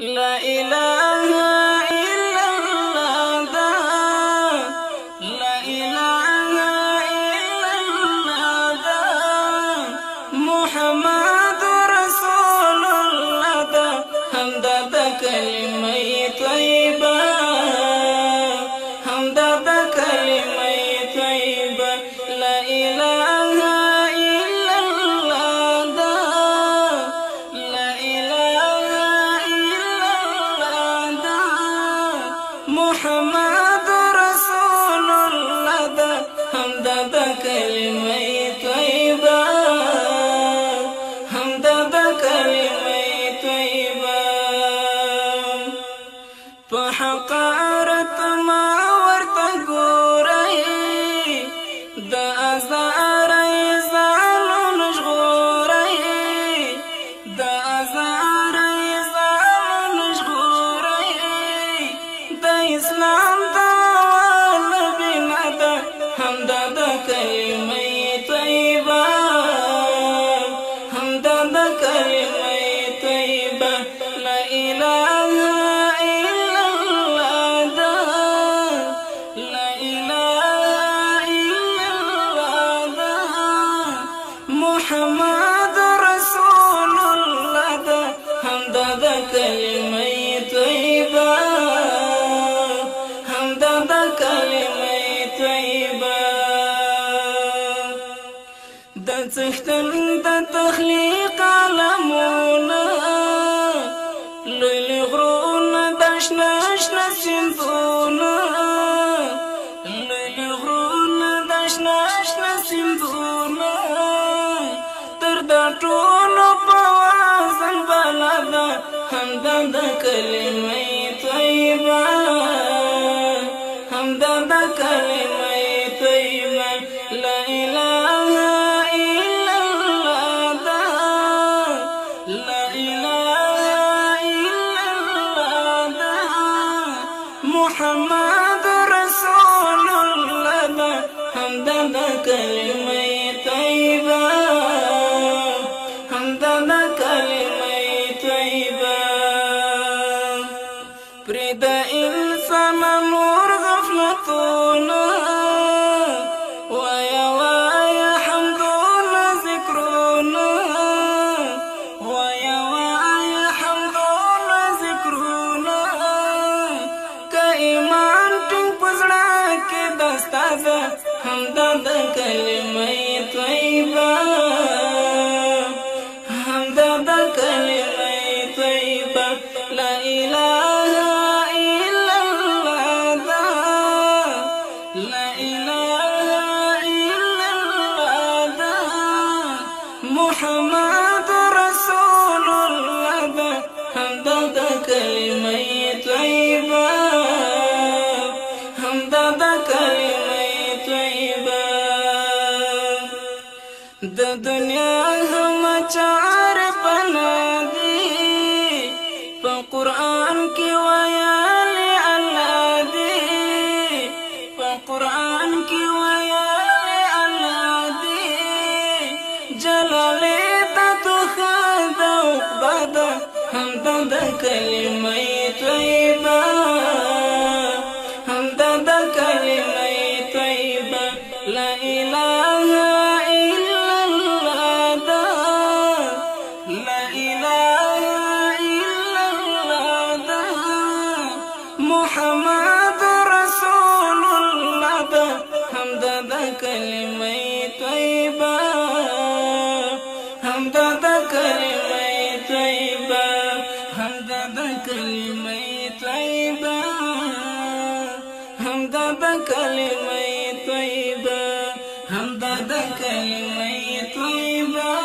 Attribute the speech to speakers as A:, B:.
A: لا إله إلا الله لا إله إلا الله محمد رسول الله حمد كلمة طيبة حمد كلمة طيبة لا إله إلا الله لا إله إلا الله محمد رسول الله حمد كلمة طيبة حمد كلمة طيبة فحقارت ما ورتقوري دا أزاري زالون شغوري دا أزاري زالون شغوري دا إسلام دوال بنادا حمد كلمة طيبة حمد كلمة طيبة لا إله إلا الله لا إله إلا الله محمد رسول الله حمد كلمة طيبة حمد كلمة طيبة د څښتن د تخلیق عالمونه لوی غرونه د شنه شنه سیندونه لوی غرونه د شنه شنه سیندونه تر دا ټولو په وزن بلده حمد کلمه طیبه حمد کلمه طیبه لا إله إلا الله لا إله إلا الله محمد رسول الله حمد كلمة طيبة حمد كلمة طيبة برد إنسان نور غفلتنا ويا ويا حمدنا ذكرنا ويا ويا حمدنا ذكرنا كإيمان تنقذنا كدستازا حمد كلمة طيبة حمد كلمة طيبة لا إله إلا الله لا إله إلا الله محمد رسول الله حمد كلمة طيبة حمد كلمة طيبة د دنیا هم چار بنادي په قرآن کې ویالي الله دی په قرآن کې ویالي الله دی جلالي تاسو خدا عقبد حمد کلمه طیبه حمد کلمه طیبه لا إله إلا الله لا إله إلا الله محمد رسول الله حمد كلمة طيبة حمد كلمة طيبة حمد كلمة طيبة حمد كلمة طيبة حمد كلمة طيبة